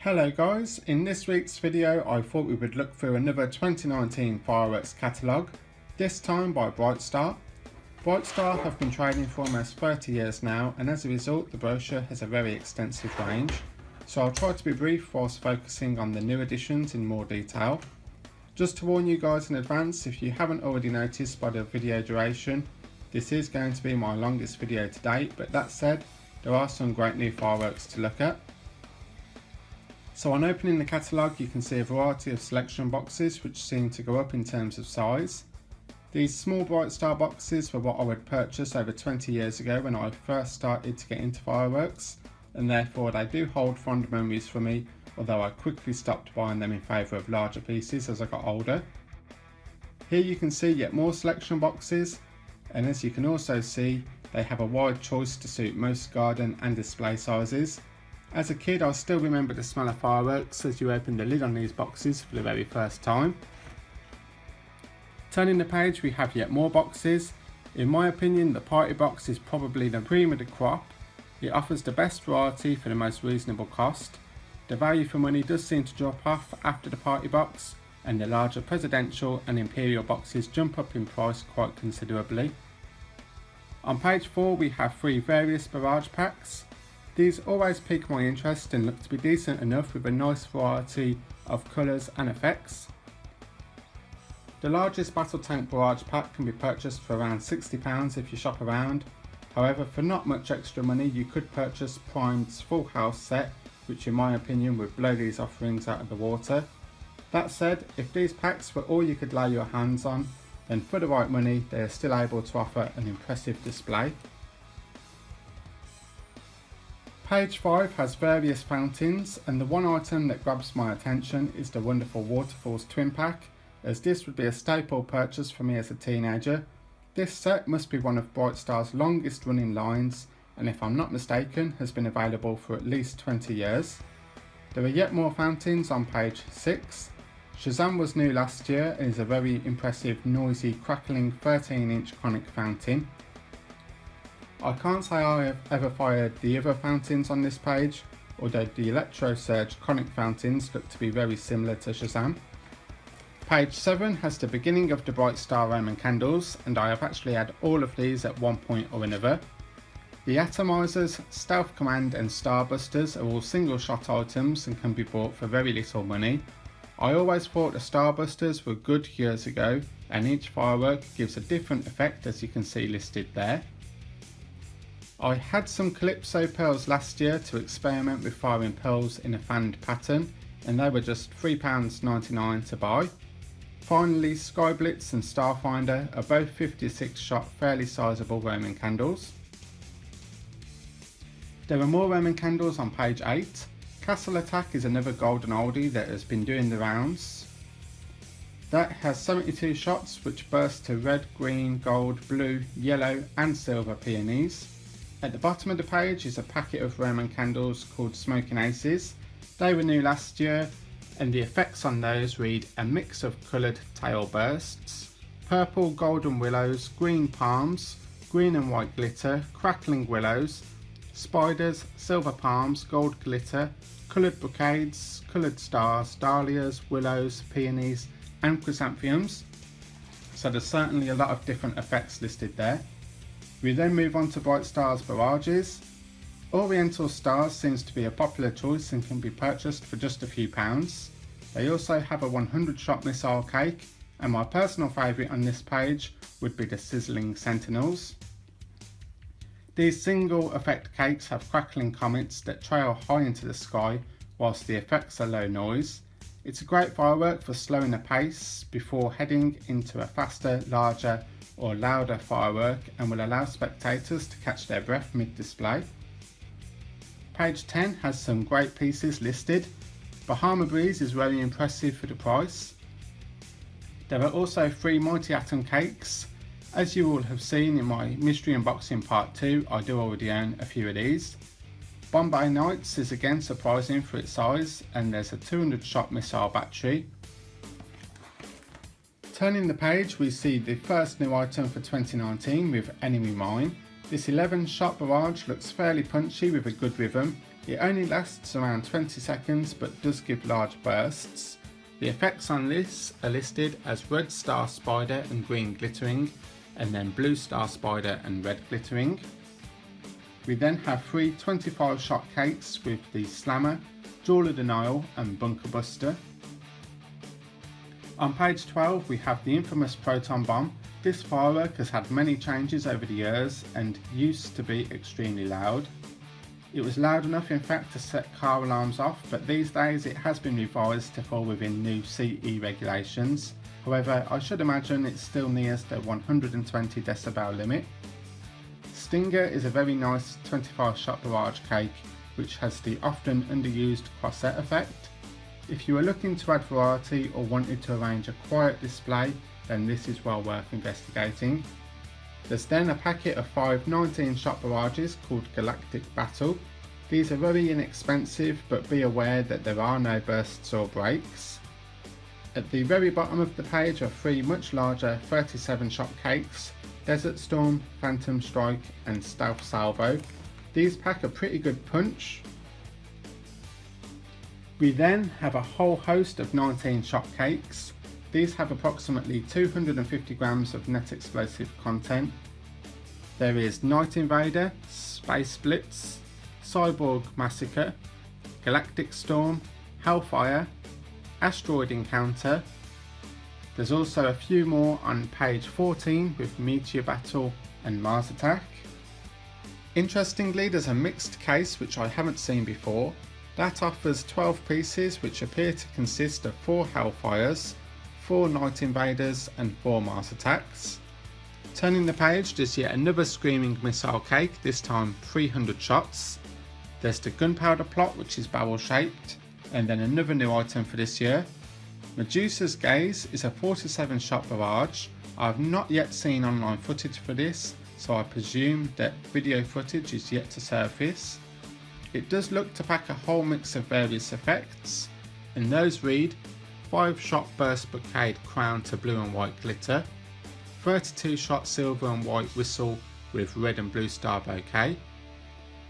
Hello guys, in this week's video I thought we would look through another 2019 fireworks catalogue, this time by Brightstar. Brightstar have been trading for almost 30 years now, and as a result the brochure has a very extensive range, so I'll try to be brief whilst focusing on the new additions in more detail. Just to warn you guys in advance, if you haven't already noticed by the video duration, this is going to be my longest video to date, but that said, there are some great new fireworks to look at. So on opening the catalogue you can see a variety of selection boxes which seem to go up in terms of size. These small Brightstar boxes were what I would purchase over 20 years ago when I first started to get into fireworks, and therefore they do hold fond memories for me, although I quickly stopped buying them in favour of larger pieces as I got older. Here you can see yet more selection boxes, and as you can also see they have a wide choice to suit most garden and display sizes. As a kid I still remember the smell of fireworks as you open the lid on these boxes for the very first time. Turning the page we have yet more boxes. In my opinion the party box is probably the cream of the crop. It offers the best variety for the most reasonable cost. The value for money does seem to drop off after the party box, and the larger presidential and imperial boxes jump up in price quite considerably. On page 4 we have 3 various barrage packs. These always pique my interest and look to be decent enough with a nice variety of colours and effects. The largest battle tank barrage pack can be purchased for around £60 if you shop around. However, for not much extra money you could purchase Prime's full house set, which in my opinion would blow these offerings out of the water. That said, if these packs were all you could lay your hands on, then for the right money they are still able to offer an impressive display. Page 5 has various fountains, and the one item that grabs my attention is the wonderful Waterfalls twin pack, as this would be a staple purchase for me as a teenager. This set must be one of Brightstar's longest running lines, and if I'm not mistaken has been available for at least 20 years. There are yet more fountains on page 6. Shazam was new last year and is a very impressive noisy crackling 13-inch conic fountain. I can't say I have ever fired the other fountains on this page, although the Electro Surge conic fountains look to be very similar to Shazam. Page 7 has the beginning of the Brightstar Roman candles, and I have actually had all of these at one point or another. The Atomizers, Stealth Command and Starbusters are all single shot items and can be bought for very little money. I always thought the Starbusters were good years ago, and each firework gives a different effect as you can see listed there. I had some Calypso pearls last year to experiment with firing pearls in a fanned pattern, and they were just £3.99 to buy. Finally, Sky Blitz and Starfinder are both 56 shot fairly sizable Roman candles. There are more Roman candles on page 8. Castle Attack is another golden oldie that has been doing the rounds. That has 72 shots which burst to red, green, gold, blue, yellow and silver peonies. At the bottom of the page is a packet of Roman candles called Smoking Aces. They were new last year, and the effects on those read a mix of coloured tail bursts, purple golden willows, green palms, green and white glitter, crackling willows, spiders, silver palms, gold glitter, coloured brocades, coloured stars, dahlias, willows, peonies and chrysanthemums. So there's certainly a lot of different effects listed there. We then move on to Brightstar's barrages. Oriental Stars seems to be a popular choice and can be purchased for just a few pounds. They also have a 100 shot missile cake, and my personal favourite on this page would be the Sizzling Sentinels. These single effect cakes have crackling comets that trail high into the sky whilst the effects are low noise. It's a great firework for slowing the pace before heading into a faster, larger or louder firework, and will allow spectators to catch their breath mid-display. Page 10 has some great pieces listed. Bahama Breeze is very impressive for the price. There are also 3 Mighty Atom cakes. As you all have seen in my mystery unboxing part 2, I do already own a few of these. Bombay Nights is again surprising for its size, and there's a 200 shot missile battery. Turning the page we see the first new item for 2019 with Enemy Mine. This 11 shot barrage looks fairly punchy with a good rhythm, It only lasts around 20 seconds but does give large bursts. The effects on this are listed as red star spider and green glittering, and then blue star spider and red glittering. We then have 3 25 shot cakes with the Slammer, Jewel of the Nile and Bunker Buster. On page 12 we have the infamous Proton Bomb. This firework has had many changes over the years and used to be extremely loud. It was loud enough in fact to set car alarms off, but these days it has been revised to fall within new CE regulations. However, I should imagine it still nears the 120 decibel limit. Stinger is a very nice 25 shot barrage cake which has the often underused crossette effect. If you are looking to add variety or wanted to arrange a quiet display, then this is well worth investigating. There's then a packet of 5 19 shot barrages called Galactic Battle. These are very inexpensive, but be aware that there are no bursts or breaks. At the very bottom of the page are 3 much larger 37 shot cakes, Desert Storm, Phantom Strike and Stealth Salvo. These pack a pretty good punch. We then have a whole host of 19 shot cakes. These have approximately 250 grams of net explosive content. There is Night Invader, Space Blitz, Cyborg Massacre, Galactic Storm, Hellfire, Asteroid Encounter. There's also a few more on page 14 with Meteor Battle and Mars Attack. Interestingly, there's a mixed case which I haven't seen before. That offers 12 pieces which appear to consist of 4 Hellfires, 4 Night Invaders and 4 Mars Attacks. Turning the page, there's yet another Screaming Missile cake, this time 300 shots. There's the Gunpowder Plot which is barrel shaped, and then another new item for this year. Medusa's Gaze is a 47 shot barrage. I've not yet seen online footage for this, so I presume that video footage is yet to surface. It does look to pack a whole mix of various effects, and those read 5 shot burst blockade crown to blue and white glitter, 32 shot silver and white whistle with red and blue star bouquet,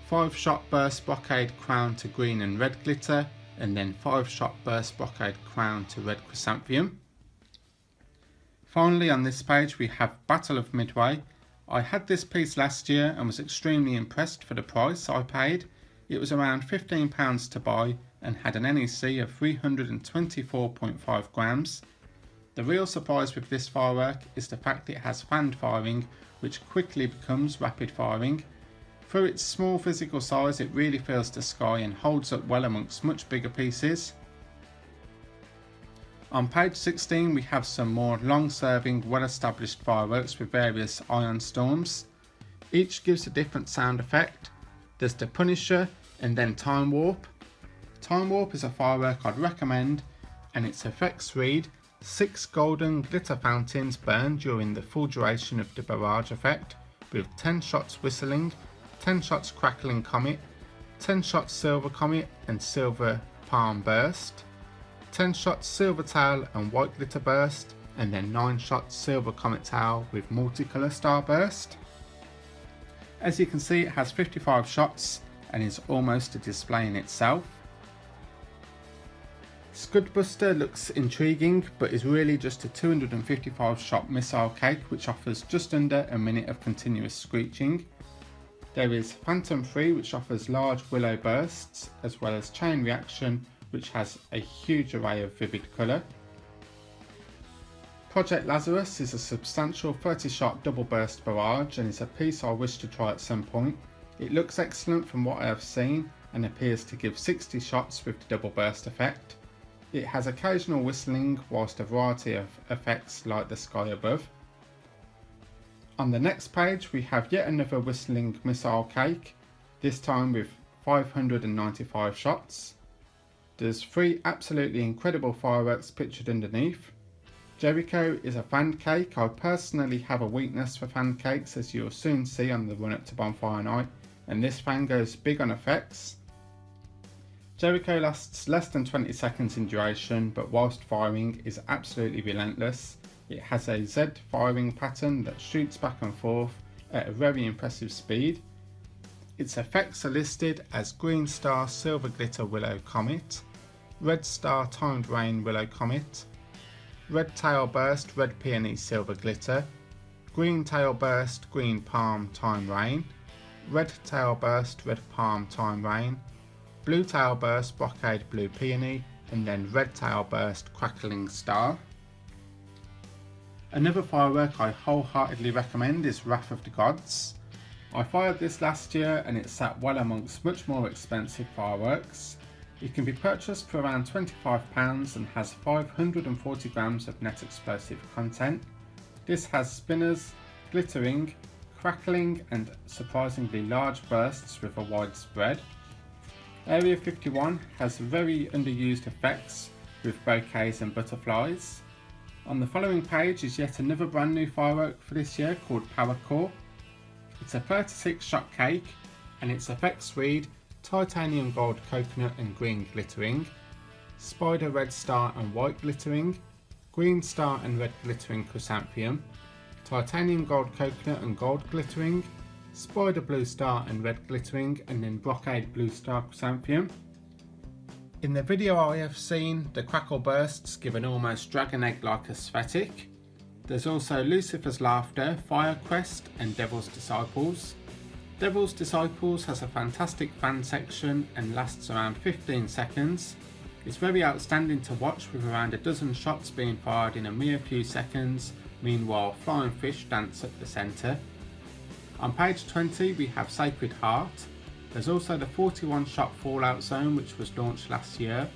5 shot burst blockade crown to green and red glitter, and then 5 shot burst blockade crown to red chrysanthemum. Finally on this page we have Battle of Midway. I had this piece last year and was extremely impressed for the price I paid. It was around £15 to buy and had an NEC of 324.5 grams. The real surprise with this firework is the fact it has fanned firing, which quickly becomes rapid firing. Through its small physical size, it really fills the sky and holds up well amongst much bigger pieces. On page 16 we have some more long-serving, well-established fireworks with various ion storms. Each gives a different sound effect. There's the Punisher and then Time Warp. Time Warp is a firework I'd recommend, and its effects read 6 golden glitter fountains burn during the full duration of the barrage effect, with 10 shots whistling, 10 shots crackling comet, 10 shots silver comet and silver palm burst, 10 shots silver tail and white glitter burst, and then 9 shots silver comet tail with multicolour star burst. As you can see, it has 55 shots and is almost a display in itself. Scudbuster looks intriguing, but is really just a 255 shot missile cake which offers just under a minute of continuous screeching. There is Phantom 3 which offers large willow bursts, as well as Chain Reaction which has a huge array of vivid colour. Project Lazarus is a substantial 30 shot double burst barrage and is a piece I wish to try at some point. It looks excellent from what I have seen and appears to give 60 shots with the double burst effect. It has occasional whistling whilst a variety of effects light the sky above. On the next page we have yet another whistling missile cake, this time with 595 shots. There's 3 absolutely incredible fireworks pictured underneath. Jericho is a fan cake. I personally have a weakness for fan cakes, as you'll soon see on the run up to Bonfire Night, and this fan goes big on effects. Jericho lasts less than 20 seconds in duration, but whilst firing is absolutely relentless. It has a Z firing pattern that shoots back and forth at a very impressive speed. Its effects are listed as Green Star Silver Glitter Willow Comet, Red Star Timed Rain Willow Comet, Red Tail Burst Red Peony Silver Glitter, Green Tail Burst Green Palm Time Rain, Red Tail Burst Red Palm Time Rain, Blue Tail Burst Brocade Blue Peony, and then Red Tail Burst Crackling Star. Another firework I wholeheartedly recommend is Wrath of the Gods. I fired this last year and it sat well amongst much more expensive fireworks. It can be purchased for around £25 and has 540 grams of net explosive content. This has spinners, glittering, crackling and surprisingly large bursts with a wide spread. Area 51 has very underused effects with bouquets and butterflies. On the following page is yet another brand new firework for this year called Paracore. It's a 36 shot cake and its effects read Titanium Gold Coconut and Green Glittering, Spider Red Star and White Glittering, Green Star and Red Glittering Chrysanthemum, Titanium Gold Coconut and Gold Glittering, Spider Blue Star and Red Glittering, and then Brocade Blue Star Chrysanthemum. In the video I have seen, the crackle bursts give an almost dragon egg like aesthetic. There's also Lucifer's Laughter, Fire Crest and Devil's Disciples. Devil's Disciples has a fantastic fan section and lasts around 15 seconds. It's very outstanding to watch with around a dozen shots being fired in a mere few seconds, meanwhile flying fish dance at the centre. On page 20 we have Sacred Heart. There's also the 41 shot Fallout Zone which was launched last year.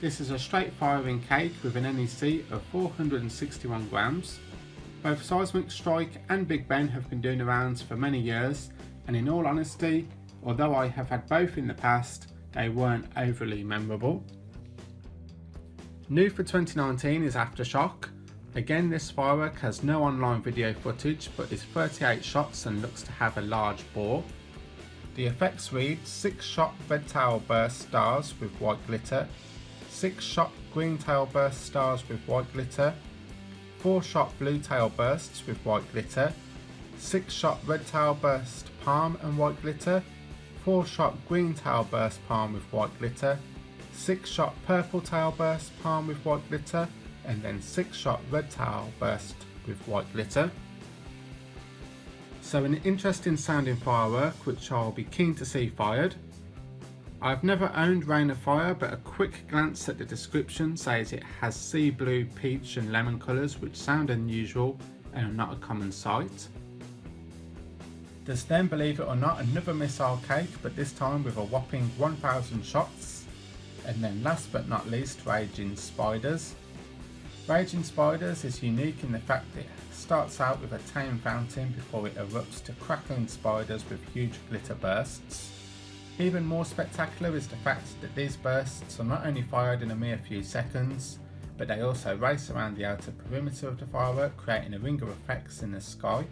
This is a straight firing cake with an NEC of 461 grams. Both Seismic Strike and Big Ben have been doing the rounds for many years, and in all honesty, although I have had both in the past, they weren't overly memorable. New for 2019 is Aftershock. Again, this firework has no online video footage but is 38 shots and looks to have a large bore. The effects read 6 shot red tail burst stars with white glitter, 6 shot green tail burst stars with white glitter, 4 shot blue tail bursts with white glitter, 6 shot red tail burst palm and white glitter, 4 shot green tail burst palm with white glitter, 6 shot purple tail burst palm with white glitter, and then 6 shot red tail burst with white glitter. So an interesting sounding firework which I'll be keen to see fired. I've never owned Rain of Fire, but a quick glance at the description says it has sea blue, peach and lemon colours which sound unusual and are not a common sight. There's then, believe it or not, another missile cake, but this time with a whopping 1000 shots. And then last but not least, Raging Spiders. Raging Spiders is unique in the fact that it starts out with a tame fountain before it erupts to crackling spiders with huge glitter bursts. Even more spectacular is the fact that these bursts are not only fired in a mere few seconds, but they also race around the outer perimeter of the firework, creating a ring of effects in the sky.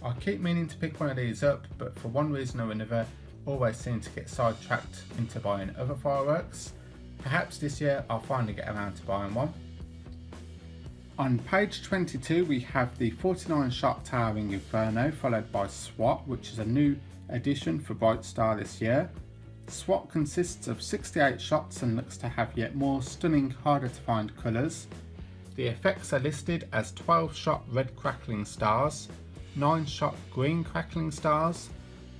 I keep meaning to pick one of these up, but for one reason or another always seem to get sidetracked into buying other fireworks. Perhaps this year I'll finally get around to buying one. On page 22 we have the 49 shot Towering Inferno, followed by SWAT, which is a new addition for Bright Star this year. SWAT consists of 68 shots and looks to have yet more stunning, harder to find colours. The effects are listed as 12 shot red crackling stars, 9 shot green crackling stars,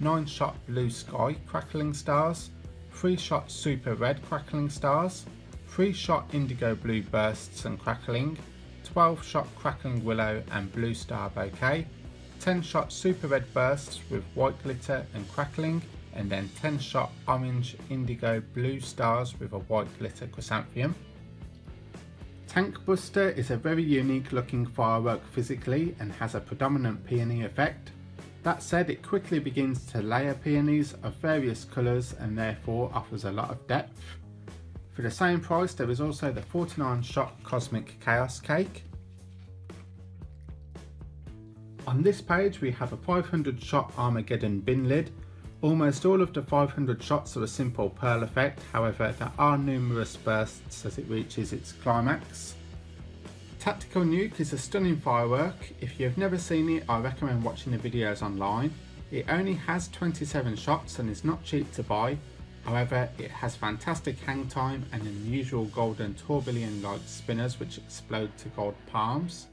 9 shot blue sky crackling stars, 3 shot super red crackling stars, 3 shot indigo blue bursts and crackling, 12 shot crackling willow and blue star bouquet, 10 shot super red bursts with white glitter and crackling, and then 10 shot orange indigo blue stars with a white glitter chrysanthemum. Tank Buster is a very unique looking firework physically and has a predominant peony effect. That said, it quickly begins to layer peonies of various colours and therefore offers a lot of depth. For the same price there is also the 49 shot Cosmic Chaos Cake. On this page we have a 500 shot Armageddon bin lid. Almost all of the 500 shots are a simple pearl effect, however there are numerous bursts as it reaches its climax. Tactical Nuke is a stunning firework. If you have never seen it, I recommend watching the videos online. It only has 27 shots and is not cheap to buy. However, it has fantastic hang time and unusual golden tourbillon like spinners which explode to gold palms.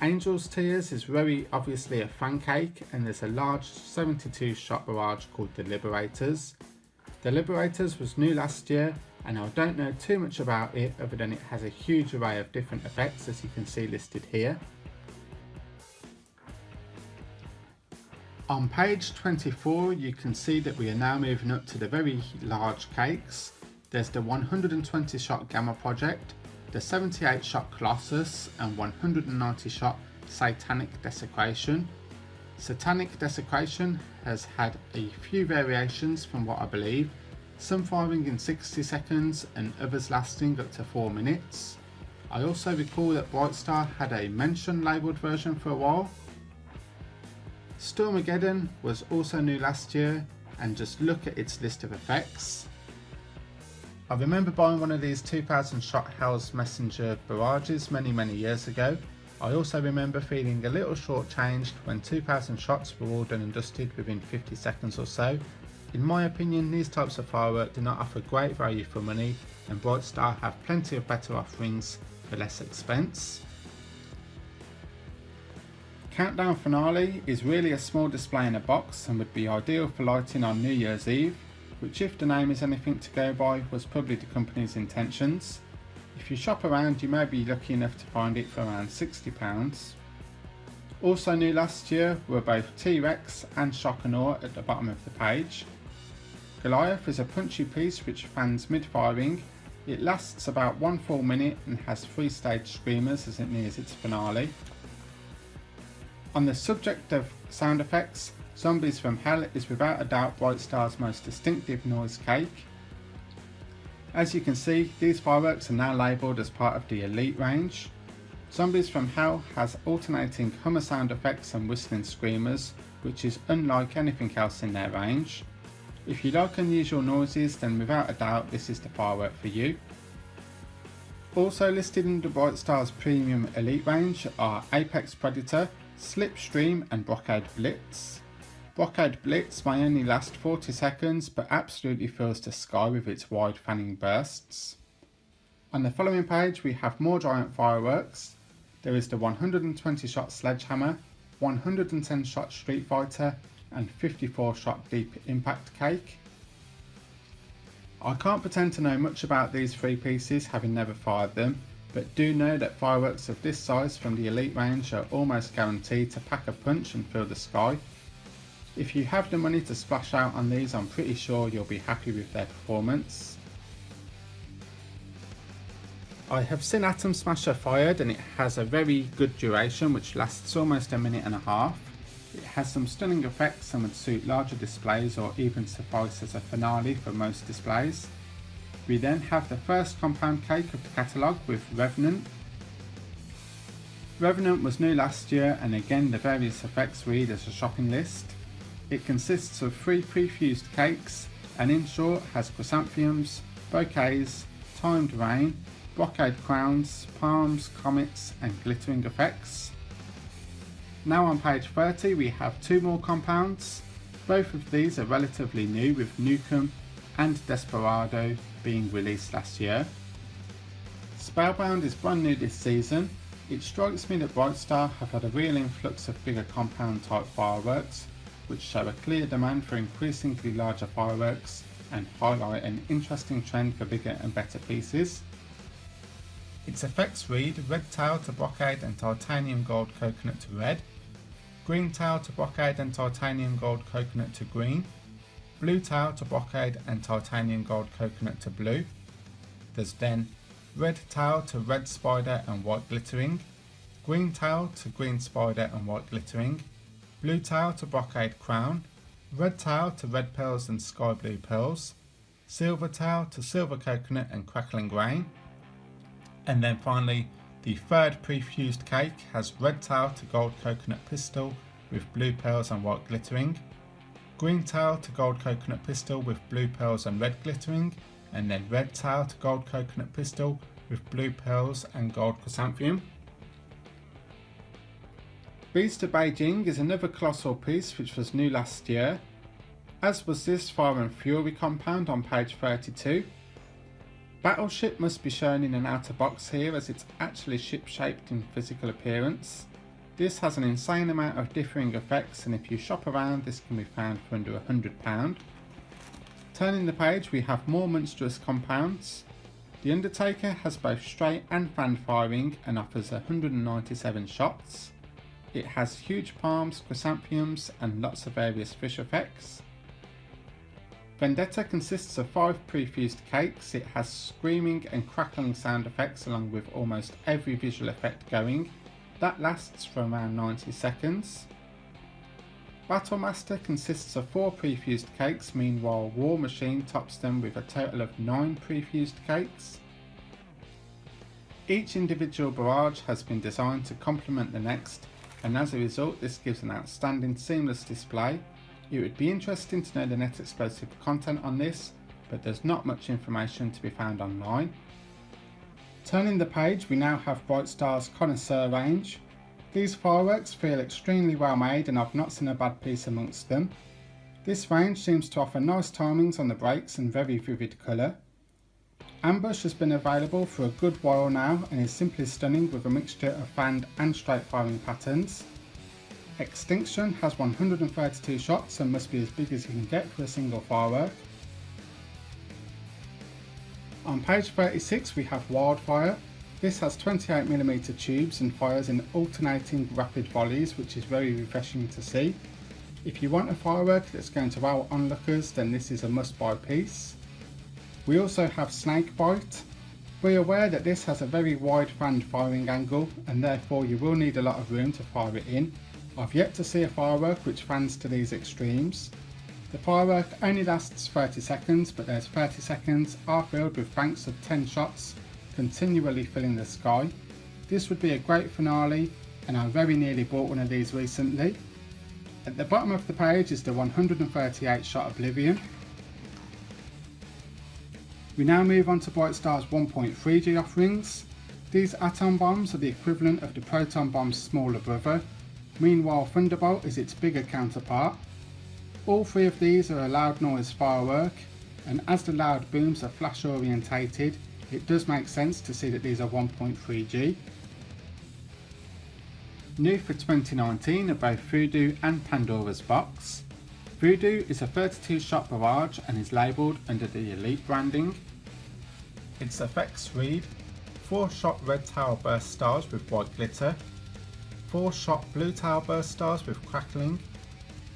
Angel's Tears is very obviously a fan cake, and there's a large 72 shot barrage called the Liberators. The Liberators was new last year, and I don't know too much about it other than it has a huge array of different effects as you can see listed here. On page 24 you can see that we are now moving up to the very large cakes. There's the 120 shot Gamma Project, the 78 shot Colossus and 190 shot Satanic Desecration. Satanic Desecration has had a few variations from what I believe, some firing in 60 seconds and others lasting up to 4 minutes. I also recall that Brightstar had a mention labelled version for a while. Stormageddon was also new last year, and just look at its list of effects. I remember buying one of these 2000 shot Hell's Messenger barrages many years ago. I also remember feeling a little shortchanged when 2000 shots were all done and dusted within 50 seconds or so. In my opinion, these types of firework do not offer great value for money, and Brightstar have plenty of better offerings for less expense. Countdown Finale is really a small display in a box and would be ideal for lighting on New Year's Eve, which, if the name is anything to go by, was probably the company's intentions. If you shop around you may be lucky enough to find it for around £60. Also new last year were both T-Rex and Shock and Awe at the bottom of the page. Goliath is a punchy piece which fans mid-firing. It lasts about 1 full minute and has 3 stage screamers as it nears its finale. On the subject of sound effects, Zombies from Hell is without a doubt Brightstar's most distinctive noise cake. As you can see, these fireworks are now labelled as part of the Elite range. Zombies from Hell has alternating hummer sound effects and whistling screamers, which is unlike anything else in their range. If you like unusual noises, then without a doubt this is the firework for you. Also listed in the Brightstar's Premium Elite range are Apex Predator, Slipstream and Brocade Blitz. Brocade Blitz may only last 40 seconds but absolutely fills the sky with its wide fanning bursts. On the following page we have more giant fireworks. There is the 120 shot Sledgehammer, 110 shot Street Fighter and 54 shot Deep Impact Cake. I can't pretend to know much about these 3 pieces, having never fired them, but do know that fireworks of this size from the Elite range are almost guaranteed to pack a punch and fill the sky. If you have the money to splash out on these, I'm pretty sure you'll be happy with their performance. I have seen Atom Smasher fired and it has a very good duration which lasts almost a minute and a half. It has some stunning effects and would suit larger displays or even suffice as a finale for most displays. We then have the first compound cake of the catalogue with Revenant. Revenant was new last year and again the various effects read as a shopping list. It consists of 3 pre-fused cakes and in short has chrysanthemums, bouquets, timed rain, brocade crowns, palms, comets and glittering effects. Now on page 30 we have 2 more compounds. Both of these are relatively new with Nukem and Desperado being released last year. Spellbound is brand new this season. It strikes me that Brightstar have had a real influx of bigger compound type fireworks, which show a clear demand for increasingly larger fireworks and highlight an interesting trend for bigger and better pieces. Its effects read red tail to brocade and titanium gold coconut to red, green tail to brocade and titanium gold coconut to green, blue tail to brocade and titanium gold coconut to blue. There's then red tail to red spider and white glittering, green tail to green spider and white glittering, blue tail to brocade crown, red tail to red pearls and sky blue pearls, silver tail to silver coconut and crackling rain. And then finally the third pre-fused cake has red tail to gold coconut pistol with blue pearls and white glittering, green tail to gold coconut pistol with blue pearls and red glittering, and then red tail to gold coconut pistol with blue pearls and gold chrysanthemum. Beast of Beijing is another colossal piece which was new last year, as was this Fire and Fury compound on page 32. Battleship must be shown in an outer box here as it's actually ship shaped in physical appearance. This has an insane amount of differing effects, and if you shop around this can be found for under £100. Turning the page we have more monstrous compounds. The Undertaker has both straight and fan firing and offers 197 shots. It has huge palms, chrysanthemums and lots of various fish effects. Vendetta consists of 5 prefused cakes. It has screaming and crackling sound effects along with almost every visual effect going. That lasts for around 90 seconds. Battlemaster consists of 4 prefused cakes, meanwhile War Machine tops them with a total of 9 prefused cakes. Each individual barrage has been designed to complement the next, and as a result this gives an outstanding seamless display. It would be interesting to know the net explosive content on this, but there's not much information to be found online. Turning the page we now have Bright Star's Connoisseur range. These fireworks feel extremely well made and I've not seen a bad piece amongst them. This range seems to offer nice timings on the breaks and very vivid colour. Ambush has been available for a good while now and is simply stunning with a mixture of fanned and straight firing patterns. Extinction has 132 shots and must be as big as you can get for a single firework. On page 36 we have Wildfire. This has 28mm tubes and fires in alternating rapid volleys, which is very refreshing to see. If you want a firework that's going to wow onlookers, then this is a must buy piece. We also have Snakebite. Be aware that this has a very wide fanned firing angle and therefore you will need a lot of room to fire it in. I've yet to see a firework which fans to these extremes. The firework only lasts 30 seconds, but those 30 seconds are filled with banks of 10 shots continually filling the sky. This would be a great finale and I very nearly bought one of these recently. At the bottom of the page is the 138 shot Oblivion. We now move on to Bright Star's 1.3G offerings. These atom bombs are the equivalent of the proton bomb's smaller brother. Meanwhile Thunderbolt is its bigger counterpart. All 3 of these are a loud noise firework, and as the loud booms are flash orientated, it does make sense to see that these are 1.3G. New for 2019 are both Voodoo and Pandora's Box. Voodoo is a 32 shot barrage and is labelled under the Elite branding. Its effects read 4 shot red tail burst stars with white glitter, 4 shot blue tail burst stars with crackling,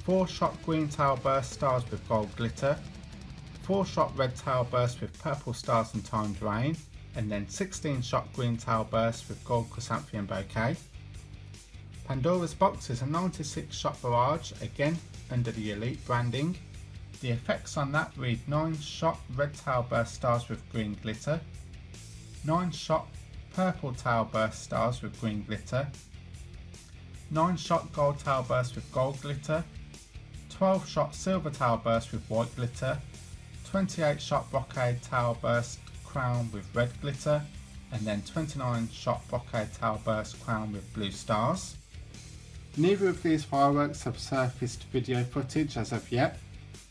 4 shot green tail burst stars with gold glitter, 4 shot red tail burst with purple stars and timed rain, and then 16 shot green tail burst with gold chrysanthemum bouquet. Pandora's Box is a 96 shot barrage, again under the Elite branding. The effects on that read 9 shot red tail burst stars with green glitter, 9 shot purple tail burst stars with green glitter, 9 shot gold tail burst with gold glitter, 12 shot silver tail burst with white glitter, 28 shot brocade tail burst crown with red glitter, and then 29 shot brocade tail burst crown with blue stars. Neither of these fireworks have surfaced video footage as of yet,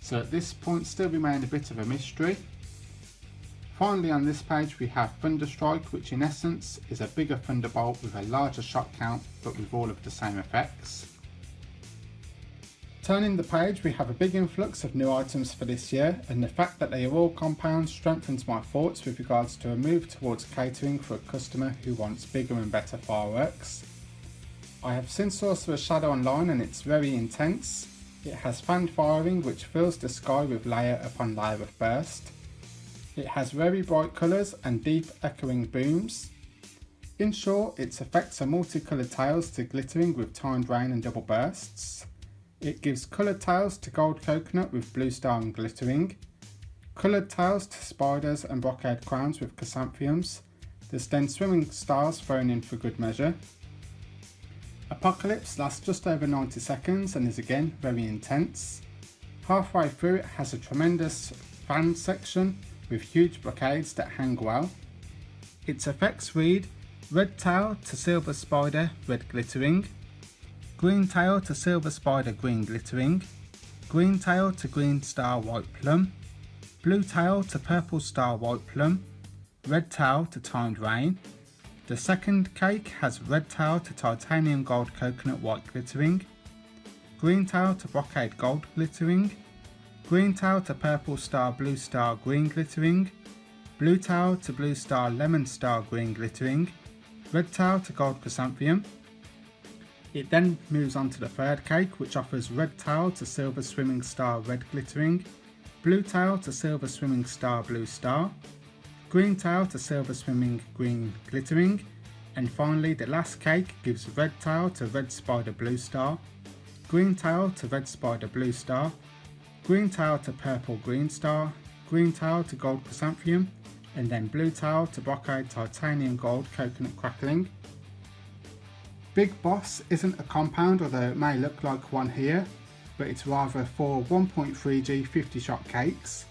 so at this point still remain a bit of a mystery. Finally on this page we have Thunderstrike, which in essence is a bigger Thunderbolt with a larger shot count but with all of the same effects. Turning the page we have a big influx of new items for this year, and the fact that they are all compounds strengthens my thoughts with regards to a move towards catering for a customer who wants bigger and better fireworks. I have seen Sorcerer's Shadow online and it's very intense. It has fanned firing which fills the sky with layer upon layer of burst. It has very bright colours and deep echoing booms. In short, its effects are multicoloured tails to glittering with timed rain and double bursts. It gives coloured tails to gold coconut with blue star and glittering, coloured tails to spiders and brocade crowns with chrysanthemums. There's then swimming stars thrown in for good measure. Apocalypse lasts just over 90 seconds and is again very intense. Halfway through it has a tremendous fan section with huge brocades that hang well. Its effects read red tail to silver spider, red glittering, green tail to silver spider green glittering, green tail to green star white plum, blue tail to purple star white plum, red tail to timed rain. The second cake has red tail to titanium gold coconut white glittering, green tail to brocade gold glittering, green tail to purple star blue star green glittering, blue tail to blue star lemon star green glittering, red tail to gold chrysanthemum. It then moves on to the third cake, which offers red tail to silver swimming star red glittering, blue tail to silver swimming star blue star, green tail to silver swimming green glittering, and finally the last cake gives red tail to red spider blue star, green tail to red spider blue star, green tail to purple green star, green tail to gold chrysanthemum, and then blue tail to brocade titanium gold coconut crackling. Big Boss isn't a compound, although it may look like one here, but it's rather 4 1.3G 50 shot cakes.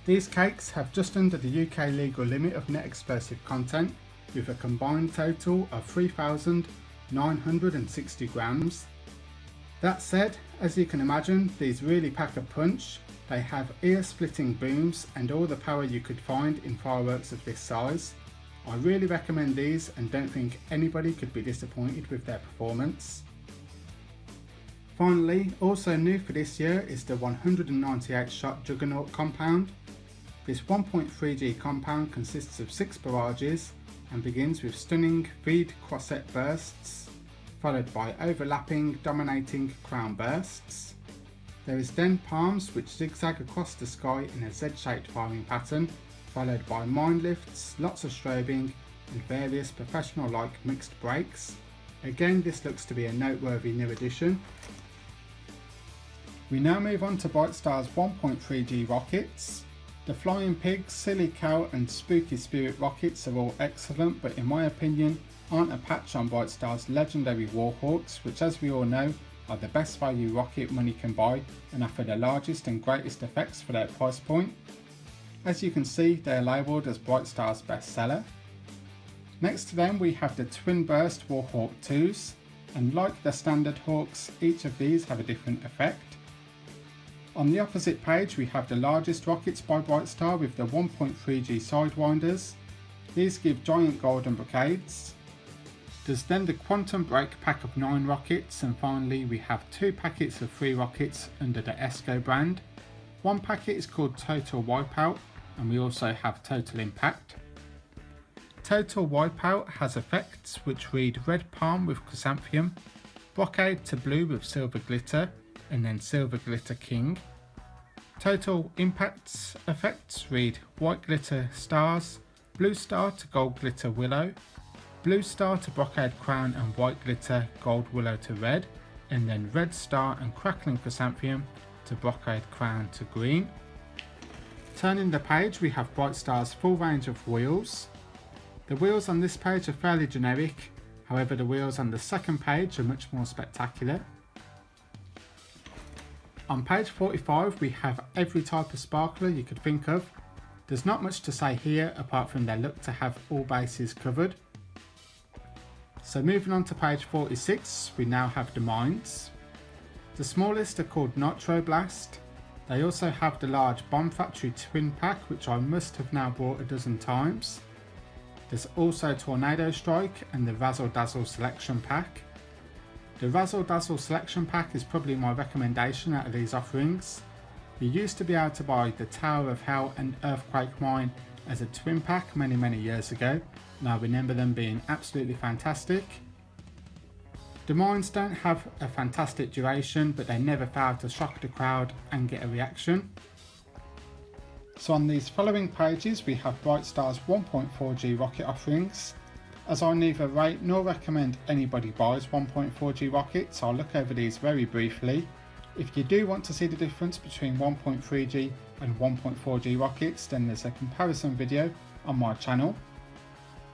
These cakes have just under the UK legal limit of net explosive content, with a combined total of 3,960 grams. That said, as you can imagine, these really pack a punch. They have ear-splitting booms and all the power you could find in fireworks of this size. I really recommend these and don't think anybody could be disappointed with their performance. Finally, also new for this year is the 198 shot Juggernaut compound. This 1.3G compound consists of 6 barrages and begins with stunning feed crossette bursts, followed by overlapping dominating crown bursts. There is then palms which zigzag across the sky in a Z-shaped firing pattern, followed by mine lifts, lots of strobing and various professional-like mixed breaks. Again, this looks to be a noteworthy new addition. We now move on to Brightstar's 1.3G rockets. The Flying Pig, Silly Cow and Spooky Spirit rockets are all excellent, but in my opinion aren't a patch on Brightstar's legendary Warhawks, which as we all know are the best value rocket money can buy and offer the largest and greatest effects for their price point. As you can see, they are labelled as Brightstar's bestseller. Next to them we have the Twin Burst Warhawk 2s, and like the standard Hawks, each of these have a different effect. On the opposite page we have the largest rockets by Brightstar with the 1.3G Sidewinders. These give giant golden brocades. There's then the Quantum Break pack of 9 rockets, and finally we have 2 packets of 3 rockets under the ESCO brand. One packet is called Total Wipeout, and we also have Total Impact. Total Wipeout has effects which read red palm with chrysanthemum, brocade to blue with silver glitter, and then silver glitter king. Total Impact's effects read white glitter stars, blue star to gold glitter willow, blue star to brocade crown and white glitter gold willow to red, and then red star and crackling chrysanthemum to brocade crown to green. Turning the page we have Brightstar's full range of wheels. The wheels on this page are fairly generic, however the wheels on the second page are much more spectacular. On page 45 we have every type of sparkler you could think of. There's not much to say here apart from they look to have all bases covered. So moving on to page 46 we now have the mines. The smallest are called Nitro Blast. They also have the large Bomb Factory Twin Pack, which I must have now bought a dozen times. There's also Tornado Strike and the Razzle Dazzle Selection Pack. The Razzle Dazzle Selection Pack is probably my recommendation out of these offerings. You used to be able to buy the Tower of Hell and Earthquake Mine as a twin pack many years ago, and I remember them being absolutely fantastic. The mines don't have a fantastic duration, but they never fail to shock the crowd and get a reaction. So on these following pages we have Brightstar's 1.4G rocket offerings. As I neither rate nor recommend anybody buys 1.4G rockets, I'll look over these very briefly. If you do want to see the difference between 1.3G and 1.4G rockets, then there's a comparison video on my channel.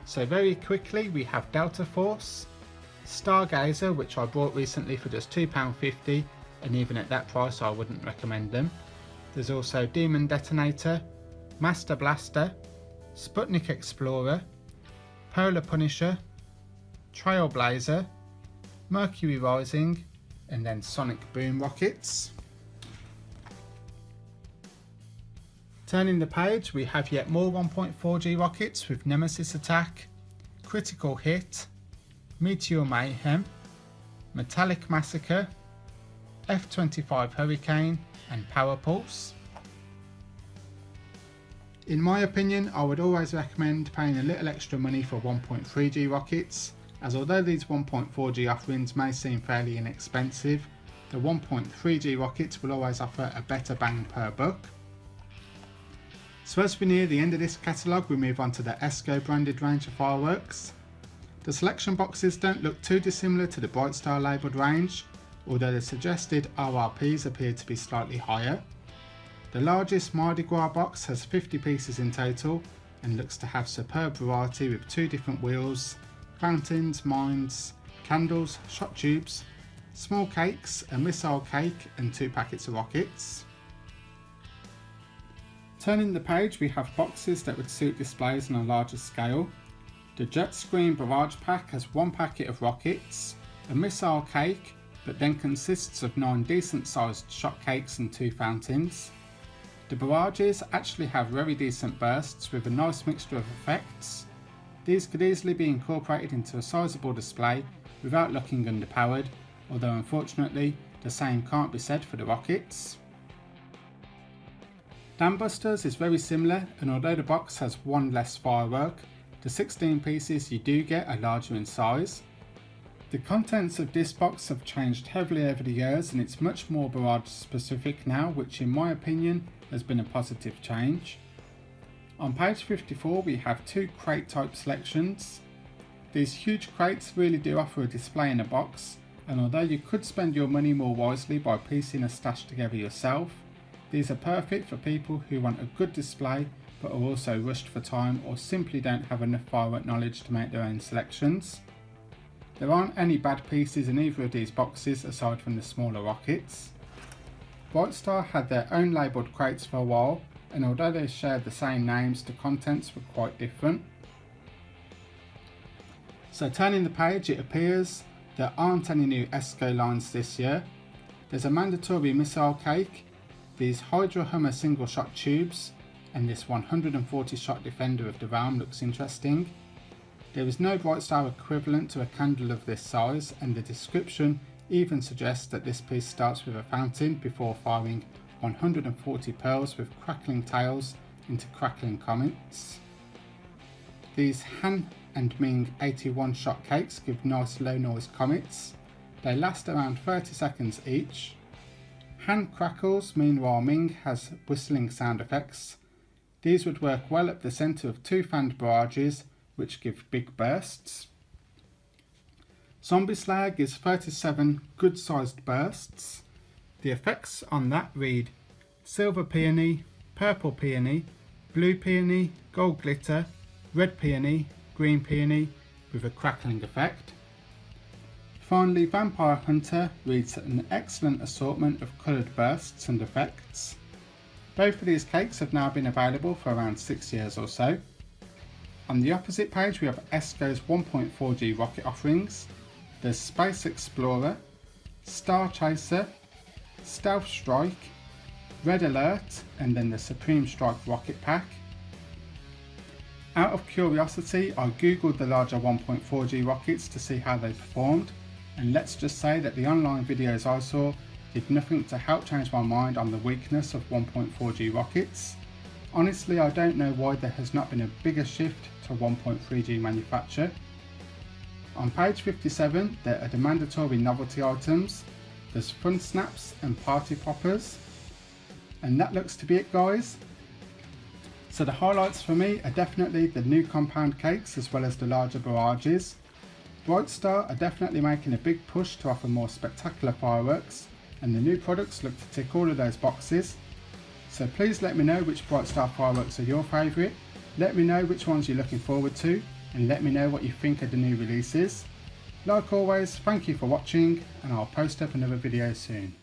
So very quickly we have Delta Force, Stargazer, which I bought recently for just £2.50, and even at that price I wouldn't recommend them. There's also Demon Detonator, Master Blaster, Sputnik Explorer, Polar Punisher, Trailblazer, Mercury Rising, and then Sonic Boom rockets. Turning the page, we have yet more 1.4G rockets with Nemesis Attack, Critical Hit, Meteor Mayhem, Metallic Massacre, F-25 Hurricane and Power Pulse. In my opinion, I would always recommend paying a little extra money for 1.3G rockets, as although these 1.4G offerings may seem fairly inexpensive, the 1.3G rockets will always offer a better bang per buck. So as we near the end of this catalogue, we move on to the ESCO branded range of fireworks. The selection boxes don't look too dissimilar to the Brightstar labelled range, although the suggested RRPs appear to be slightly higher. The largest Mardi Gras box has 50 pieces in total and looks to have superb variety with 2 different wheels, fountains, mines, candles, shot tubes, small cakes, a missile cake and 2 packets of rockets. Turning the page, we have boxes that would suit displays on a larger scale. The Jet Screen Barrage Pack has 1 packet of rockets, a missile cake, but then consists of 9 decent sized shot cakes and 2 fountains. The barrages actually have very decent bursts with a nice mixture of effects. These could easily be incorporated into a sizable display without looking underpowered, although unfortunately the same can't be said for the rockets. Dambusters is very similar, and although the box has 1 less firework, the 16 pieces you do get are larger in size. The contents of this box have changed heavily over the years, and it's much more barrage specific now, which in my opinion has been a positive change. On page 54 we have 2 crate type selections. These huge crates really do offer a display in a box, and although you could spend your money more wisely by piecing a stash together yourself, these are perfect for people who want a good display but are also rushed for time or simply don't have enough firework knowledge to make their own selections. There aren't any bad pieces in either of these boxes aside from the smaller rockets. Brightstar had their own labelled crates for a while, and although they shared the same names, the contents were quite different. So turning the page, it appears there aren't any new ESCO lines this year. There's a mandatory missile cake, these Hydra Hummer single shot tubes, and this 140 shot Defender of the Realm looks interesting. There is no Brightstar equivalent to a candle of this size, and the description even suggests that this piece starts with a fountain before firing 140 pearls with crackling tails into crackling comets. These Han and Ming 81 shot cakes give nice low noise comets. They last around 30 seconds each. Han crackles, meanwhile Ming has whistling sound effects. These would work well at the centre of 2 fanned barrages which give big bursts. Zombie Slag is 37 good sized bursts. The effects on that read silver peony, purple peony, blue peony, gold glitter, red peony, green peony with a crackling effect. Finally, Vampire Hunter reads an excellent assortment of coloured bursts and effects. Both of these cakes have now been available for around 6 years or so. On the opposite page we have ESCO's 1.4G rocket offerings. There's Space Explorer, Star Chaser, Stealth Strike, Red Alert, and then the Supreme Strike rocket pack. Out of curiosity, I googled the larger 1.4G rockets to see how they performed, and let's just say that the online videos I saw did nothing to help change my mind on the weakness of 1.4G rockets. Honestly, I don't know why there has not been a bigger shift to 1.3G manufacture. On page 57 there are the mandatory novelty items. There's fun snaps and party poppers, and that looks to be it, guys. So the highlights for me are definitely the new compound cakes as well as the larger barrages. Brightstar are definitely making a big push to offer more spectacular fireworks, and the new products look to tick all of those boxes. So please let me know which Brightstar fireworks are your favourite, let me know which ones you're looking forward to, and let me know what you think of the new releases. Like always, thank you for watching, and I'll post up another video soon.